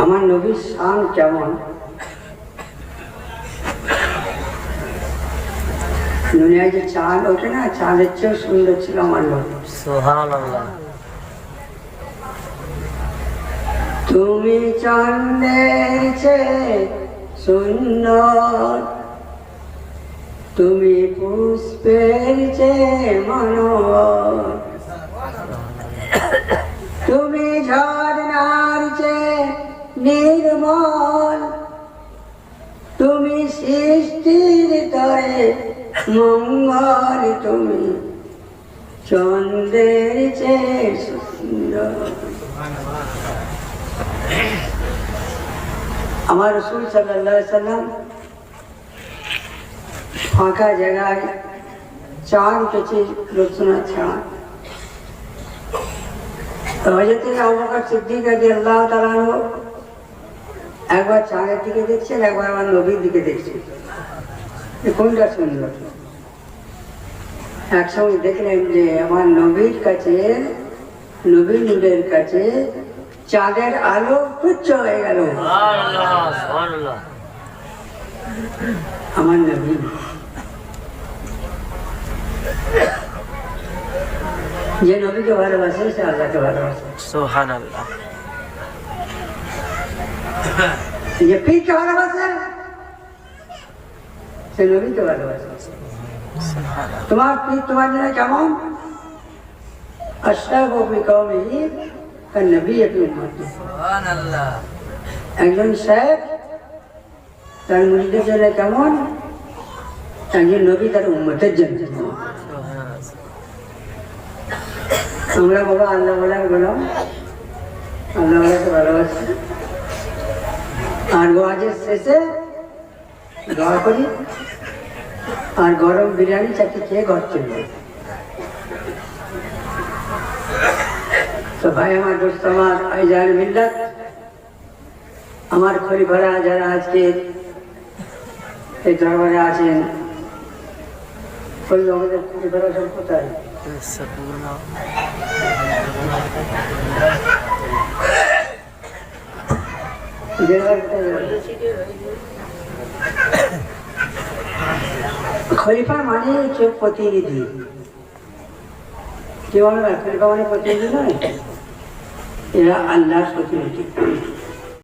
আমার নবীর শান কেমন, দুনিয়ায় যে চাঁদ ওঠে না, চাঁদের চেয়েও সুন্দর ছিল আমার নবী। সুবহানাল্লাহ। তুমি চাঁদের চেয়ে সুন্দর, তুমি পুষ্পের চেয়ে মনোহর, তুমি ঝর্ণার চেয়ে নির্মল, তুমি সৃষ্টির তরে মঙ্গল, তুমি চন্দ্রের চেয়ে সুন্দর। আমার রাসূল সাল্লাল্লাহু আলাইহি সাল্লাম ফাঁকা জায়গায় চাঁদ পেছে, রচনা চাঁদ। হযরত আবু বকর সিদ্দিক রাদিয়াল্লাহু তাআলা একবার চাঁদের দিকে দেখছেন, একবার আমার নবীর দিকে দেখছেন, কোনটা সুন্দর। একসঙ্গে দেখলেন যে আমার নবীর কাছে, নবীর নূরের কাছে চাঁদের আলো তুচ্ছ হয়ে গেল। আমার নবী যে নবীকে ভালোবাসে সে আল্লাহকে ভালোবাসে। সুবহানাল্লাহ। যে পীরকে ভালোবাসে সে নবীকে ভালোবাসে। তোমার পীর তোমার জন্য কেমন? আশরাফু ফি কওমিহি কান্নবী ফি উম্মতিহি। সুবহানাল্লাহ। একজন শেখ তার মুরিদের জন্য কেমন, একজন নবী তার উম্মতের জন্য। আমরা বাবা আল্লাহ বলার বললাম, আল্লাহ বলাকে ভালোবাসি, আর ওয়াজের শেষে দোয়া করি, আর গরম বিরিয়ানি চাকরি খেয়ে ঘর চলে যাই। তো ভাই আমার দোস্ত, আমার আইজান মিল্লাত, আমার খলিফারা যারা আজকে এই দরবারে আছেন, আমাদের খলিফারা সব কোথায়? খলিফা মানে হচ্ছে প্রতিনিধি। কি বলে না, খলিফা মানে প্রতিনিধি নয়, এরা আল্লাহর প্রতিনিধি।